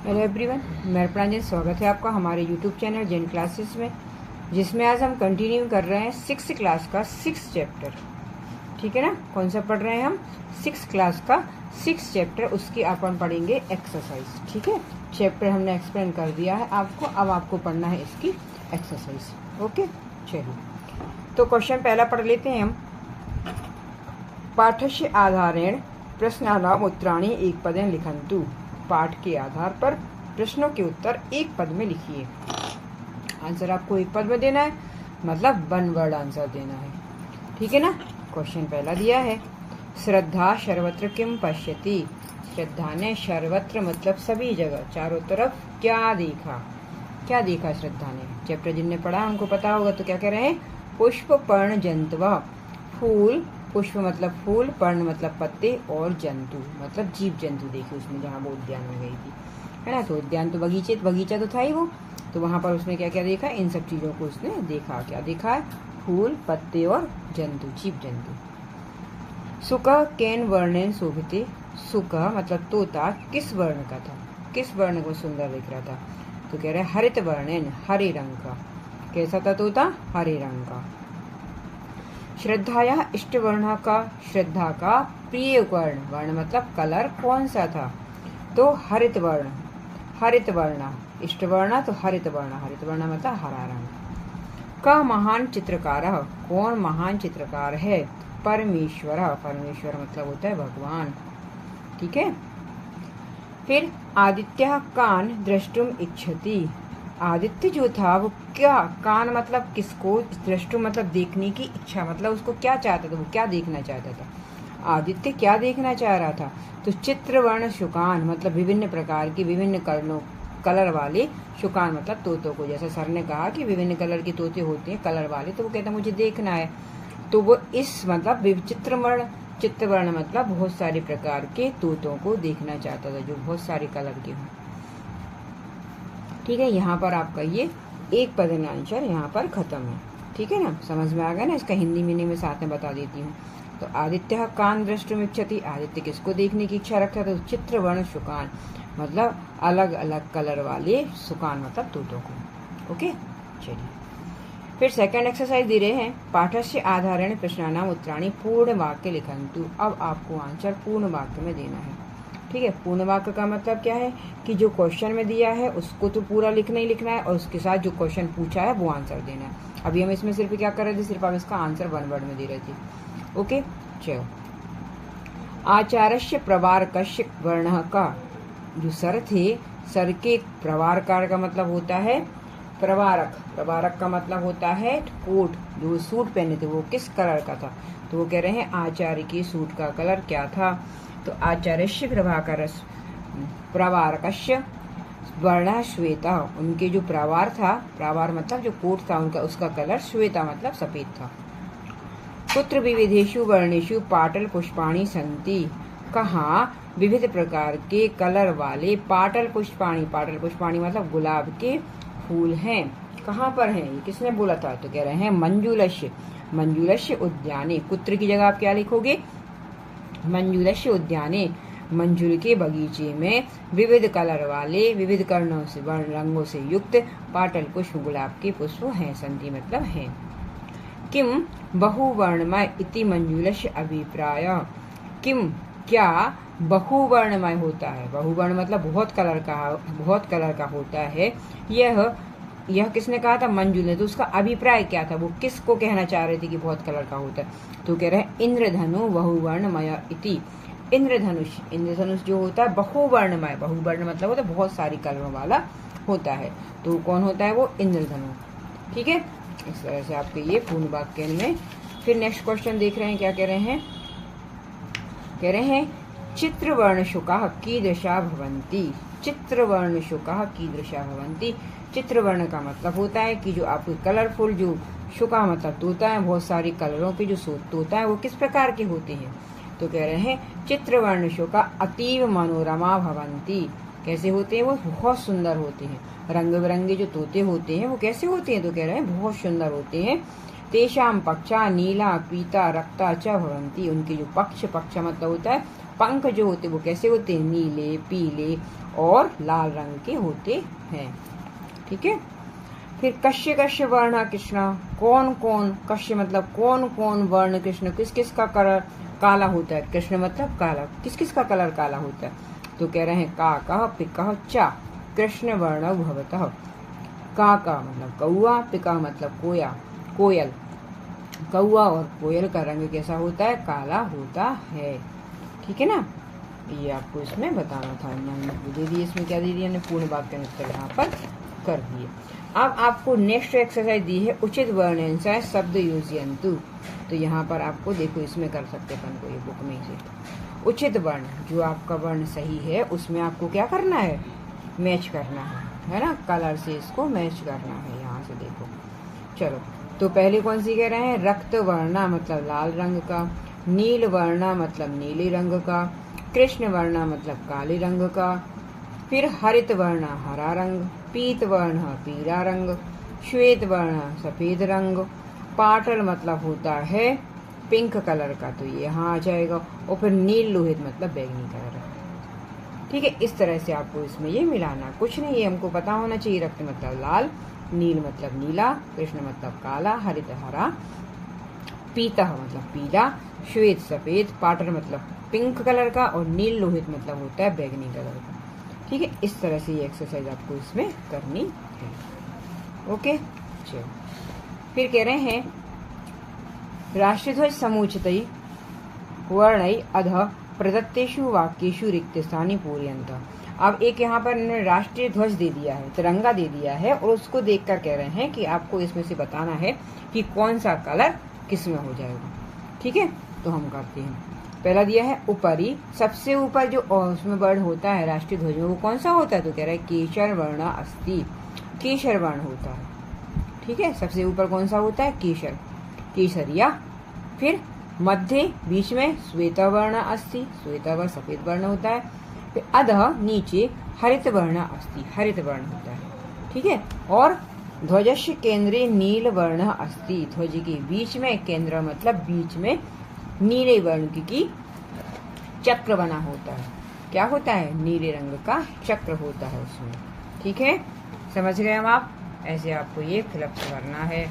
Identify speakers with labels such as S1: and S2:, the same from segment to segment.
S1: Hello everyone, मैं अर्पणा जैन। स्वागत है आपका हमारे यूट्यूब चैनल जैन क्लासेस में, जिसमें आज हम कंटिन्यू कर रहे हैं 6th क्लास का 6th चैप्टर। ठीक है ना। कौन सा पढ़ रहे हैं हम? 6th क्लास का 6th चैप्टर। उसकी अपन पढ़ेंगे एक्सरसाइज। ठीक है, चैप्टर हमने एक्सप्लेन कर दिया है आपको, अब आपको पढ़ना है इसकी एक्सरसाइज। ओके, चलिए तो क्वेश्चन पहला पढ़ लेते हैं हम। पाठस्य आधारेण प्रश्नानाम उत्तराणि एक पदेन लिखन्तु। पाठ के आधार पर प्रश्नों के उत्तर एक पद में लिखिए। आंसर आपको एक पद में देना है, मतलब 1 वर्ड आंसर देना है। ठीक है ना। क्वेश्चन पहला दिया है, श्रद्धा सर्वत्र किम पश्यति। श्रद्धा ने सर्वत्र मतलब सभी जगह, चारों तरफ क्या देखा। क्या देखा श्रद्धा ने? चैप्टर जिनने पढ़ा उनको पता होगा। तो क्या कह रहे हैं? पुष्प पर्ण जंतुवा। फूल, पुष्प मतलब फूल, पर्ण मतलब पत्ते, और जंतु मतलब जीव जंतु देखे उसमें, जहाँ वो उद्यान में गई थी, है ना। तो उद्यान तो बगीचा तो था ही वो। तो वहां पर उसने क्या क्या देखा? इन सब चीजों को उसने देखा। क्या देखा है? फूल, पत्ते और जंतु, जीव जंतु। सुका केन वर्णेन शोभिते। सुका मतलब तोता किस वर्ण का था? किस वर्ण को सुंदर दिख रहा था? तो कह रहे हरित वर्णेन, हरे रंग का। कैसा था तोता? हरे रंग का। श्रद्धाया इष्ट वर्ण का, श्रद्धा का प्रिय वर्ण, वर्ण मतलब कलर कौन सा था? तो हरित वर्ण। हरित वर्ण इष्ट वर्ण, तो हरित वर्ण, हरित वर्ण मतलब हरा रंग। का महान चित्रकार, कौन महान चित्रकार है? परमेश्वर। परमेश्वर मतलब होता है भगवान। ठीक है। फिर आदित्य कान द्रष्टुम इच्छति। आदित्य जो था वो क्या, कान मतलब किसको, द्रष्टुम मतलब देखने की इच्छा, मतलब उसको क्या चाहता था, वो क्या देखना चाहता था? आदित्य क्या देखना चाह रहा था? तो चित्रवर्ण शुकान मतलब विभिन्न प्रकार की, विभिन्न कलर वाले, शुकान मतलब तोतों को। जैसा सर ने कहा कि विभिन्न कलर के तोते होते हैं, कलर वाले, तो वो कहता मुझे देखना है। तो वो इस मतलब चित्रवर्ण मतलब बहुत सारे प्रकार के तोतों को देखना चाहता था, जो बहुत सारे कलर के हों। ठीक है, यहाँ पर आपका ये एक पद आंसर यहाँ पर खत्म है। ठीक है ना, समझ में आ गया ना। इसका हिंदी मीनिंग में साथ में बता देती हूँ। तो आदित्य कान द्रष्टुम इच्छति, आदित्य किसको देखने की इच्छा रखता था? तो चित्रवर्ण शुकान मतलब अलग अलग कलर वाले, शुकान मतलब तोतों को। ओके, चलिए फिर सेकंड एक्सरसाइज दे रहे हैं। पाठस्य आधारेण प्रश्नानाम उत्तराणि पूर्ण वाक्य लिखन्तु। अब आपको आंसर पूर्ण वाक्य में देना है। ठीक है। पूर्ण वाक्य का मतलब क्या है कि जो क्वेश्चन में दिया है उसको तो पूरा लिखना ही लिखना है, और उसके साथ जो क्वेश्चन पूछा है वो आंसर देना है। अभी हम इसमें सिर्फ क्या कर रहे थे? सिर्फ आप इसका आंसर 1 वर्ड में दे रहे थे। ओके, चलो। आचार्य प्रवारकस्य वर्ण का, जो सर थे, सर के प्रवारकार का मतलब होता है प्रवारक। प्रवारक का मतलब होता है कोट, जो सूट पहने थे वो किस कलर का था? तो वो कह रहे हैं आचार्य के सूट का कलर क्या था? तो आचार्यस्य प्रभाकर प्रवारकस्य वर्ण श्वेता, उनके जो प्रवार था, प्रवार मतलब जो कोट था उनका, उसका कलर श्वेता मतलब सफेद था। कुत्र विविधेषु वर्णेषु पाटल पुष्पाणि सन्ति। कहाँ विविध प्रकार के कलर वाले पाटल पुष्पाणि, पाटल पुष्पाणि मतलब गुलाब के फूल हैं। कहाँ पर हैं? ये किसने बोला था? तो कह रहे हैं मंजुलस्य, मंजुलस्य उद्याने। कुत्र की जगह आप क्या लिखोगे? मंजुलस्य उद्याने, मंजुल के बगीचे में विविध कलर वाले, विविध कर्णों से, वर्ण रंगों से युक्त पाटल पुष्प, गुलाब के पुष्प हैं। संति मतलब हैं। किम बहुवर्णमय इति मंजुलस्य अभिप्राय। किम क्या बहुवर्णमय होता है? बहुवर्ण मतलब बहुत कलर का होता है। यह किसने कहा था? मंजुल ने। तो उसका अभिप्राय क्या था? वो किसको कहना चाह रहे थे कि बहुत कलर का होता है? तो कह रहे हैं इंद्रधनु बहुवर्णमय इति। इंद्रधनुष, इंद्रधनुष जो होता है बहुवर्णमय, बहुवर्ण मतलब होता है बहुत सारी कलरों वाला होता है। तो कौन होता है? वो इंद्रधनु। ठीक है, इस तरह से आपके ये पूर्ण वाक्य में। फिर नेक्स्ट क्वेश्चन देख रहे हैं, क्या कह रहे हैं? कह रहे हैं चित्रवर्ण शुकाः कीदृशा भवन्ति। चित्रवर्ण शुकाः कीदृशा भवन्ति। चित्रवर्ण का मतलब होता है कि जो आपके कलरफुल, जो शुका मतलब तोता है, बहुत सारी कलरों के जो तोता है वो किस प्रकार के होते हैं? तो कह रहे हैं चित्रवर्ण शुका अतीव मनोरमा भवन्ति। कैसे होते हैं? वो बहुत सुंदर होते हैं। रंग बिरंगे जो तोते होते हैं वो कैसे होते हैं? तो कह रहे हैं बहुत सुंदर होते हैं। तेषाम पक्षा नीला पीता रक्ता च भवन्ति। उनके जो पक्ष मतलब होता है पंख जो होते वो कैसे होते हैं? नीले, पीले और लाल रंग के होते हैं। ठीक है। फिर कश्य कश्य वर्ण कृष्ण, कौन कौन, कश्य मतलब कौन कौन वर्ण कृष्ण, किस किस का कलर काला होता है। कृष्ण मतलब काला, किस किस का कलर काला होता है। तो कह रहे हैं का कह पिका चा कृष्ण वर्ण भवतः। का मतलब कौआ, पिका मतलब कोयल। कौआ और कोयल का रंग कैसा होता है, काला होता है। ठीक है ना, ये आपको इसमें बताना था। दे दिए, इसमें क्या दे दिया, पूर्ण वाक्य उत्तर यहाँ पर कर दिए। अब आपको नेक्स्ट एक्सरसाइज दी है उचित वर्णन शब्द योजयन्तु। तो यहाँ पर आपको देखो, इसमें कर सकते अपन को, ये बुक में से उचित वर्ण, जो आपका वर्ण सही है उसमें आपको क्या करना है, मैच करना है ना, कलर से इसको मैच करना है। यहाँ से देखो, चलो तो पहले कौन सी कह रहे हैं, रक्त वर्णा मतलब लाल रंग का, नील वर्णा मतलब नीले रंग का, कृष्ण वर्णा मतलब काले रंग का, फिर हरित वर्ण हरा रंग, पीत वर्ण पीला रंग, श्वेत वर्ण सफेद रंग, पाटल मतलब होता है पिंक कलर का, तो ये यहाँ आ जाएगा, और फिर नील लोहित मतलब बैंगनी कलर। ठीक है, इस तरह से आपको इसमें ये मिलाना, कुछ नहीं, ये हमको पता होना चाहिए। रक्त मतलब लाल, नील मतलब नीला, कृष्ण मतलब काला, हरित हरा, पीता मतलब पीला, श्वेत सफेद, पाटल मतलब पिंक कलर का, और नील लोहित मतलब होता है बैंगनी कलर का। ठीक है, इस तरह से ये एक्सरसाइज आपको इसमें करनी है। ओके, चलो फिर कह रहे हैं राष्ट्रध्वज समुचितई वर्णई अध प्रदत्तेषु वाक्येषु रिक्त स्थानी पूर्यन्त। अब एक यहाँ पर इन्होंने राष्ट्रीय ध्वज दे दिया है, तिरंगा दे दिया है, और उसको देखकर कह रहे हैं कि आपको इसमें से बताना है कि कौन सा कलर किस में हो जाएगा। ठीक है, तो हम करते हैं। पहला दिया है ऊपरी, सबसे ऊपर जो उसमें वर्ण होता है राष्ट्रीय ध्वज में, वो कौन सा होता है, तो कह रहा है केशर वर्ण अस्ति, केशर वर्ण होता है। ठीक है, सबसे ऊपर कौन सा होता है, केशर, केसरिया। फिर मध्य बीच में श्वेत वर्ण अस्ति, श्वेत वर्ण सफेद वर्ण होता है। फिर अधः नीचे हरित वर्ण अस्ति, हरित वर्ण होता है। ठीक है, और ध्वजस्य केंद्रे नील वर्ण अस्ति, ध्वज के बीच में, केंद्र मतलब बीच में, नीले वर्ण की चक्र बना होता है। क्या होता है, नीले रंग का चक्र होता है उसमें। ठीक है, समझ गए हम आप, ऐसे आपको ये फिलअप करना है।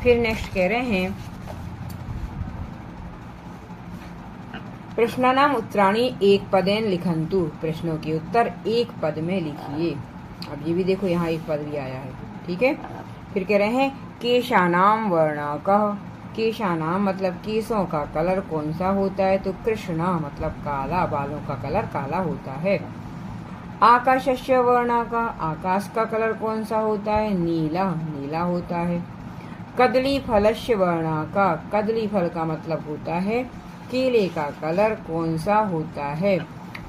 S1: फिर नेक्स्ट कह रहे हैं प्रश्नानाम उत्तराणि एक पदेन लिखन्तु, प्रश्नों के उत्तर एक पद में लिखिए। अब ये भी देखो, यहाँ एक पद भी आया है। ठीक है, फिर कह रहे हैं केशानाम वर्णाकः, केशानाम मतलब केसों का कलर कौन सा होता है, तो कृष्णा मतलब काला, बालों का कलर काला होता है। आकाशस्य वर्णाकः, आकाश का कलर कौन सा होता है, नीला, नीला होता है। कदली फलस्य वर्णाकः, कदली फल का मतलब होता है केले का कलर कौन सा होता है,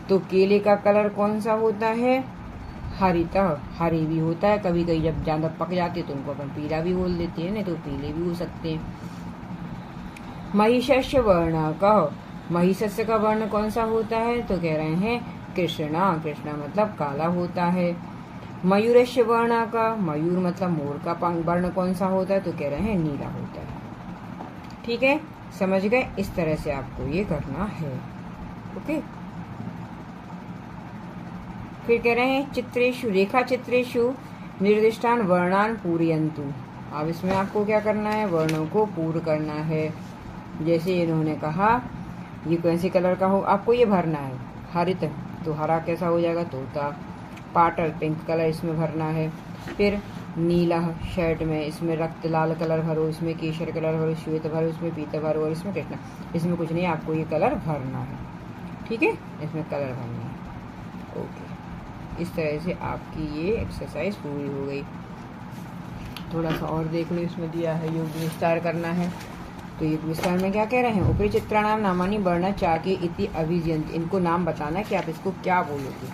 S1: तो केले का कलर कौन सा होता है, हरित, हरी भी होता है। कभी कभी जब ज्यादा पक जाते तो उनको अपन पीला भी बोल देते हैं, नहीं तो पीले भी हो सकते हैं। महिषस्य वर्णाकः, महिषस्य का वर्ण कौन सा होता है, तो कह रहे हैं कृष्णा, कृष्णा मतलब काला होता है। मयूरस्य वर्णाकः, मयूर मतलब मोर का वर्ण कौन सा होता है, तो कह रहे हैं नीला होता है। ठीक है, समझ गए, इस तरह से आपको ये करना है। ओके, फिर कह रहे हैं चित्रेषु, रेखा चित्रेषु निर्दिष्टान वर्णान पूरयन्तु। अब इसमें आपको क्या करना है, वर्णों को पूर्ण करना है। जैसे इन्होंने कहा ये कौन से कलर का हो, आपको ये भरना है। हरित, तो हरा कैसा हो जाएगा, तोता। पाटल पिंक कलर इसमें भरना है। फिर नीला शर्ट में, इसमें रक्त लाल कलर भरो, इसमें केशर कलर भरो, श्वेत भरो, इसमें पीता भरो, और इसमें कृष्णा। इसमें कुछ नहीं, आपको ये कलर भरना है। ठीक है, इसमें कलर भरना है। ओके, इस तरह से आपकी ये एक्सरसाइज पूरी हो गई। थोड़ा सा और देख लो, इसमें दिया है योग विस्तार करना है। तो योग विस्तार में क्या कह रहे हैं, ऊपरी चित्राणाम नामानी वर्ण चाके इति अभिजयंत, इनको नाम बताना है कि आप इसको क्या बोलोगे,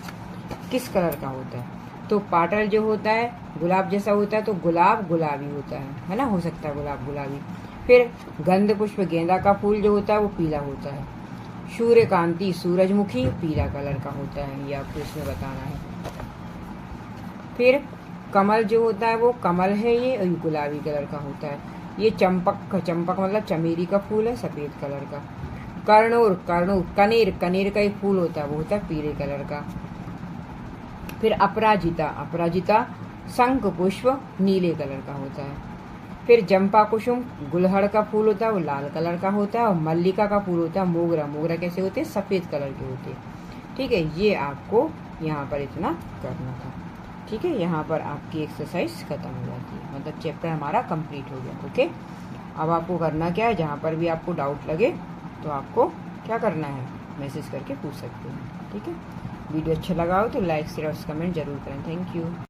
S1: किस कलर का होता है। तो पाटल जो होता है गुलाब जैसा होता है, तो गुलाब गुलाबी होता है ना, हो सकता है गुलाब गुलाबी। फिर गंध पुष्प गेंदा का फूल जो होता है वो पीला होता है। सूर्यकांति सूरजमुखी पीला कलर का होता है, ये आपको इसमें बताना है। फिर कमल जो होता है वो कमल है, ये गुलाबी कलर का होता है। ये चंपक, चंपक मतलब चमेली का फूल है, सफेद कलर का। कर्णूर, कर्णूर कनेर, कनेर का एक फूल होता है, वो होता है पीले कलर का। फिर अपराजिता, अपराजिता शंख पुष्प नीले कलर का होता है। फिर जंपा कुसुम, गुलहड़ का फूल होता है, वो लाल कलर का होता है। और मल्लिका का फूल होता है मोगरा, मोगरा कैसे होते हैं, सफेद कलर के होते हैं। ठीक है, ये आपको यहाँ पर इतना करना था। ठीक है, यहाँ पर आपकी एक्सरसाइज खत्म हो जाती है, मतलब चैप्टर हमारा कंप्लीट हो गया। ओके, अब आपको करना क्या है, जहाँ पर भी आपको डाउट लगे तो आपको क्या करना है, मैसेज करके पूछ सकते हैं। ठीक है, वीडियो अच्छा लगा हो तो लाइक शेयर और कमेंट जरूर करें। Thank you.